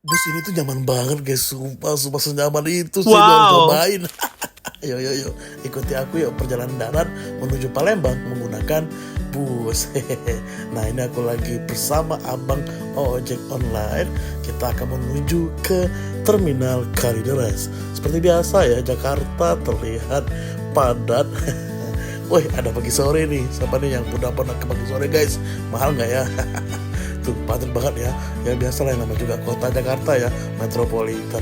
Bus ini tuh nyaman banget guys, sumpah, sumpah senyaman itu sih, lo harus Wow, cobain. Yuk, ikuti aku yuk perjalanan darat menuju Palembang menggunakan bus. Nah ini aku lagi bersama abang ojek online. Kita akan menuju ke Terminal Kalideres. Seperti biasa ya, Jakarta terlihat padat. Wih, ada pagi sore nih. Siapa nih yang udah pernah ke pagi sore guys? Mahal nggak ya? Tuh padat banget ya. Ya biasa lah, namanya juga kota Jakarta ya, metropolitan.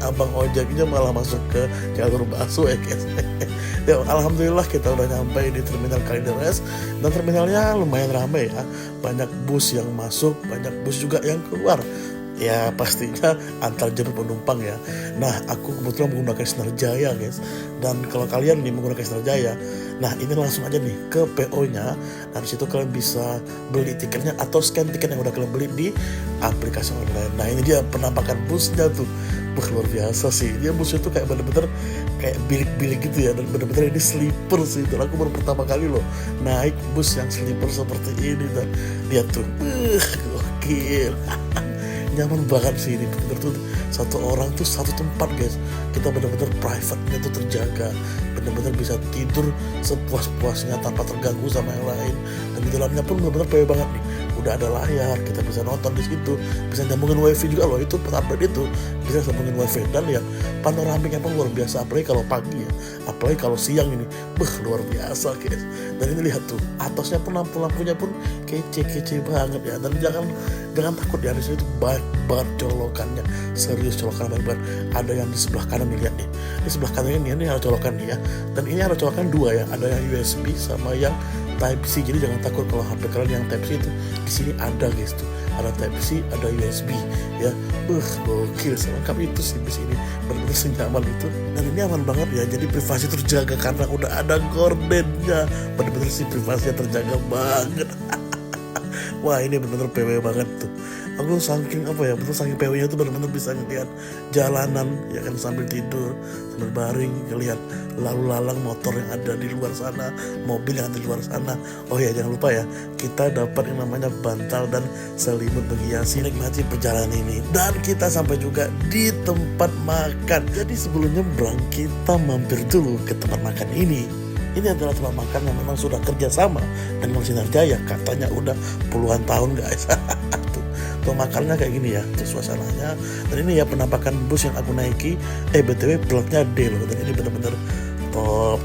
Abang ojeknya malah masuk ke jalur busway ya guys. Ya alhamdulillah kita udah nyampe di Terminal Kalideres. Dan terminalnya lumayan ramai ya. Banyak bus yang masuk, banyak bus juga yang keluar. Ya pastinya antar jalur penumpang ya. Nah aku kebetulan menggunakan Sinar Jaya guys. Dan kalau kalian nih menggunakan Sinar Jaya, nah ini langsung aja nih ke PO nya. Nah disitu kalian bisa beli tiketnya atau scan tiket yang udah kalian beli di aplikasi online. Nah ini dia penampakan busnya tuh. Wah luar biasa sih. Dia busnya tuh kayak bener-bener kayak bilik-bilik gitu ya. Dan bener-bener ini sleeper sih. Dan aku baru pertama kali loh naik bus yang sleeper seperti ini. Dan lihat tuh, gokil. Nyaman banget sih ini, bener tuh satu orang tuh satu tempat guys. Kita bener-bener private-nya tuh terjaga, bener-bener bisa tidur sepuas-puasnya tanpa terganggu sama yang lain. Dan di dalamnya pun bener-bener PW banget nih, udah ada layar, kita bisa nonton di situ, bisa nyambungin wifi juga loh. Itu update itu bisa sambungin wifi. Dan lihat panoramiknya pun luar biasa, apalagi kalau pagi ya, apalagi kalau siang ini, luar biasa guys. Dan ini lihat tuh atasnya pun lampu-lampunya pun kece banget ya. Dan jangan takut ya, di sini tuh baik banget colokannya, serius colokan banget. Ada yang di sebelah kanan nih, lihat nih, di sebelah kanan ini ada colokan nih ya. Dan ini ada colokan dua ya, ada yang USB sama yang Type C. Jadi jangan takut kalau HP kalian yang Type C itu di sini ada guys tuh, ada Type C, ada USB ya. Gokil, selengkap itu sih bis ini, benar-benar senyaman itu. Dan ini aman banget ya, jadi privasi terjaga karena udah ada gordennya. Benar-benar sih privasinya terjaga banget. Wah ini bener-bener PW banget tuh. Aku saking saking PW-nya tuh bener-bener bisa ngeliat jalanan ya kan, sambil tidur, sambil baring, ngeliat lalu lalang motor yang ada di luar sana, mobil yang ada di luar sana. Oh ya jangan lupa ya, kita dapat yang namanya bantal dan selimut menghiasi, nikmati perjalanan ini. Dan kita sampai juga di tempat makan. Jadi sebelum nyebrang kita mampir dulu ke tempat makan ini. Ini adalah tempat makan yang memang sudah kerjasama dengan Sinar Jaya, katanya udah puluhan tahun guys. tuh makannya kayak gini ya, tuh suasananya. Dan ini ya penampakan bus yang aku naiki. BTW platnya D loh. Dan ini bener-bener top.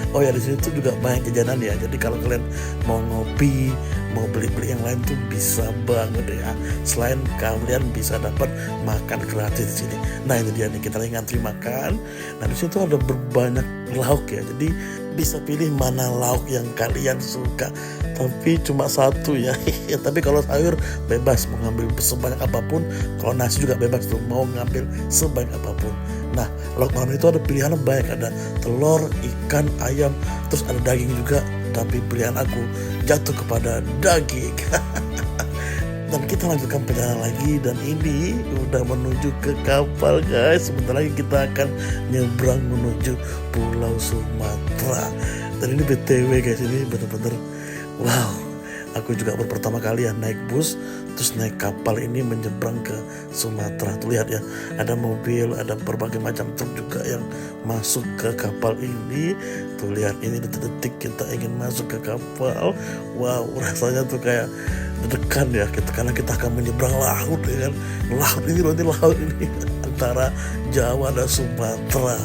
Oh ya, di sini tuh juga banyak jajanan ya. Jadi kalau kalian mau ngopi, mau beli-beli yang lain tuh bisa banget ya. Selain kalian bisa dapat makan gratis di sini. Nah ini dia nih, kita lagi ngantri makan. Nah di situ ada berbanyak lauk ya. Jadi bisa pilih mana lauk yang kalian suka. Tapi cuma satu ya. Tapi kalau sayur bebas mau ngambil sebanyak apapun. Kalau nasi juga bebas tuh, mau ngambil sebanyak apapun. Nah lauk makan itu ada pilihan banyak, ada telur, ikan, ayam, terus ada daging juga. Tapi pilihan aku jatuh kepada daging. Dan kita lanjutkan perjalanan lagi. Dan ini udah menuju ke kapal guys. Sebentar lagi kita akan nyebrang menuju Pulau Sumatera. Dan ini BTW guys, ini bener-bener wow. Aku juga baru pertama kali ya naik bus, terus naik kapal ini menyeberang ke Sumatera. Tuh lihat ya, ada mobil, ada berbagai macam truk juga yang masuk ke kapal ini. Tuh lihat, ini detik-detik kita ingin masuk ke kapal. Wow, rasanya tuh kayak deg-degan ya, karena kita akan menyeberang laut ya kan. Laut ini loh, ini laut ini antara Jawa dan Sumatera.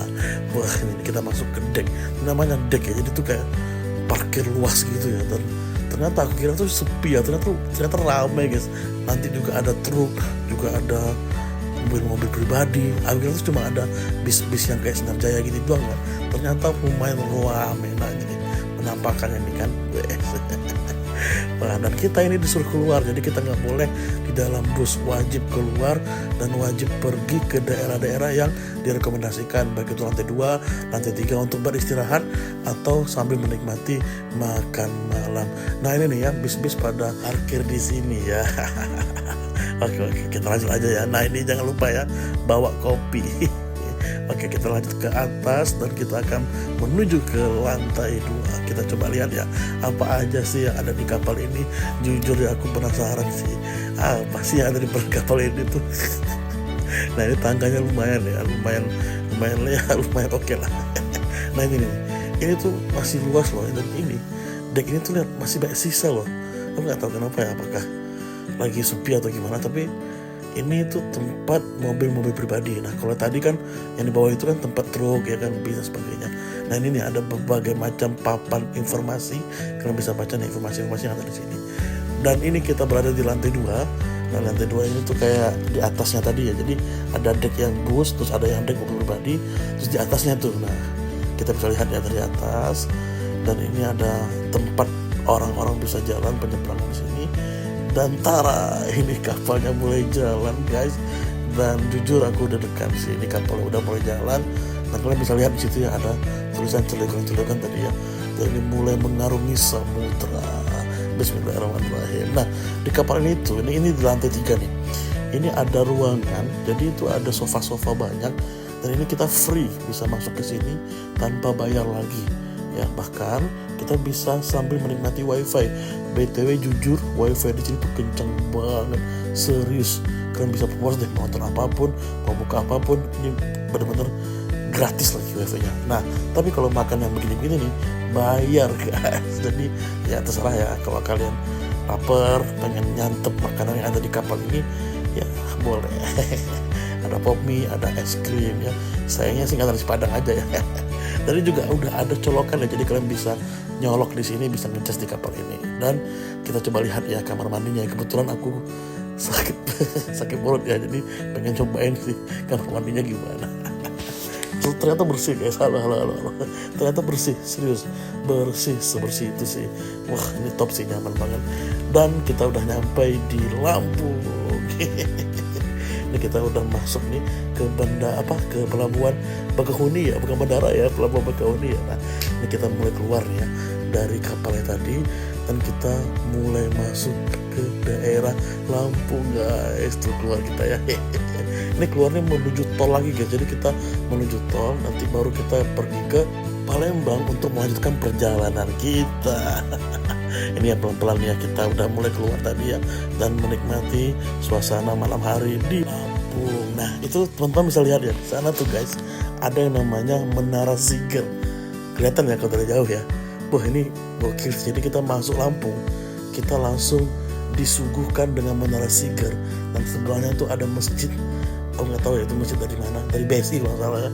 Wah ini kita masuk ke dek, namanya dek ya. Jadi tuh kayak parkir luas gitu ya. Dan ternyata aku kira tuh sepi ya, ternyata ramai guys. Nanti juga ada truk, juga ada mobil-mobil pribadi. Aku kira tuh cuma ada bis-bis yang kayak Sinar Jaya gini doang kan. Ternyata lumayan ramai. Nah ini penampakannya nih kan. Nah, dan kita ini disuruh keluar, jadi kita nggak boleh di dalam bus, wajib keluar dan wajib pergi ke daerah-daerah yang direkomendasikan, baik itu lantai 2, lantai 3 untuk beristirahat atau sambil menikmati makan malam. Nah ini nih ya, bis-bis pada parkir di sini ya. Oke, kita lanjut aja ya. Nah ini jangan lupa ya, bawa kopi. Oke, kita lanjut ke atas dan kita akan menuju ke lantai 2. Kita coba lihat ya, apa aja sih yang ada di kapal ini. Jujur ya aku penasaran sih. apa sih yang ada di perut kapal ini tuh. Nah ini tangganya lumayan ya, lumayan ya, lumayan oke lah. Nah ini tuh masih luas loh, dan ini deck ini tuh lihat masih banyak sisa loh. Aku nggak tahu kenapa ya, apakah lagi sepi atau gimana, tapi ini tuh tempat mobil-mobil pribadi. Nah kalau tadi kan yang di bawah itu kan tempat truk ya kan, bisa sebagainya. Nah ini nih ada berbagai macam papan informasi, kalian bisa baca nih informasi-informasi yang ada di sini. Dan ini kita berada di lantai 2. Nah lantai 2 ini tuh kayak di atasnya tadi ya, jadi ada deck yang bus, terus ada yang deck mobil pribadi, terus di atasnya tuh. Nah kita bisa lihat ya dari atas, dan ini ada tempat orang-orang bisa jalan penyeberangan di sini. Dan tara, ini kapalnya mulai jalan guys. Dan jujur aku udah dekat sih, ini kapalnya udah mulai jalan. Dan kalian bisa lihat di situ ya ada tulisan celukan-celukan tadi ya. Dan ini mulai mengarungi samudra. Bismillahirrahmanirrahim. Nah di kapal ini tuh, ini di lantai 3 nih. Ini ada ruangan, jadi itu ada sofa-sofa banyak. Dan ini kita free bisa masuk ke sini tanpa bayar lagi. Ya bahkan kita bisa sambil menikmati wifi. BTW jujur wifi di sini tuh kenceng banget, serius. Kalian bisa puas deh nonton apapun, mau buka apapun, ini bener-bener gratis lagi wifi-nya. Nah tapi kalau makan yang begini-begini nih bayar guys. Jadi ya terserah ya, kalau kalian lapar pengen nyantep makanan yang ada di kapal ini ya boleh. Ada pop mie, ada es krim ya. Sayangnya sih nggak ada nasi padang aja ya. Tadi juga udah ada colokan ya, jadi kalian bisa nyolok di sini, bisa ngecas di kapal ini. Dan kita coba lihat ya kamar mandinya. Kebetulan aku sakit mulut ya, jadi pengen cobain sih kamar mandinya gimana. Ternyata bersih guys, halo. Ternyata bersih, serius bersih, sebersih itu sih. Wah ini top sih, nyaman banget. Dan kita udah nyampe di Lampung. Ini kita udah masuk nih ke ke pelabuhan Bakahuni ya, bukan bandara ya, pelabuhan Bakahuni ya. Nah ini kita mulai keluar ya dari kapalnya tadi, dan kita mulai masuk ke daerah Lampung guys. Tuh keluar kita ya. Ini keluarnya menuju tol lagi guys, jadi kita menuju tol, nanti baru kita pergi ke Palembang untuk melanjutkan perjalanan kita. Ini ya pelan-pelan ya, kita udah mulai keluar tadi ya, dan menikmati suasana malam hari di Lampung. Nah itu teman-teman bisa lihat ya, di sana tuh guys ada yang namanya Menara Siger. Kelihatan ya kalau dari jauh ya. Wah ini gokil. Jadi kita masuk Lampung, kita langsung disuguhkan dengan Menara Siger, dan sebelahnya tuh ada masjid. Aku nggak tahu ya itu masjid dari mana, dari BSI kalau salah ya.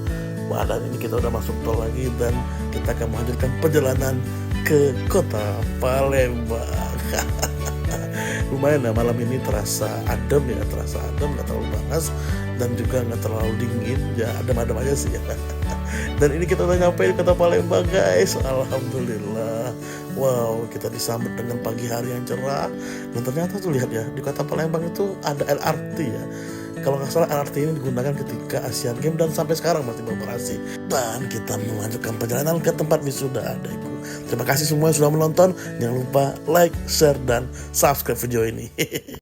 Wah dan ini kita udah masuk tol lagi, dan kita akan melanjutkan perjalanan ke kota Palembang. Lumayan ya, malam ini terasa adem ya, nggak terlalu panas dan juga nggak terlalu dingin ya, adem-adem aja sih ya. Dan ini kita udah nyampe di kota Palembang guys, alhamdulillah. Wow, kita disambut dengan pagi hari yang cerah. Dan ternyata tuh lihat ya, di kota Palembang itu ada LRT ya. Kalau nggak salah LRT ini digunakan ketika Asian Games dan sampai sekarang masih beroperasi. Dan kita melanjutkan perjalanan ke tempat wisuda adekku. Terima kasih semua yang sudah menonton. Jangan lupa like, share, dan subscribe video ini.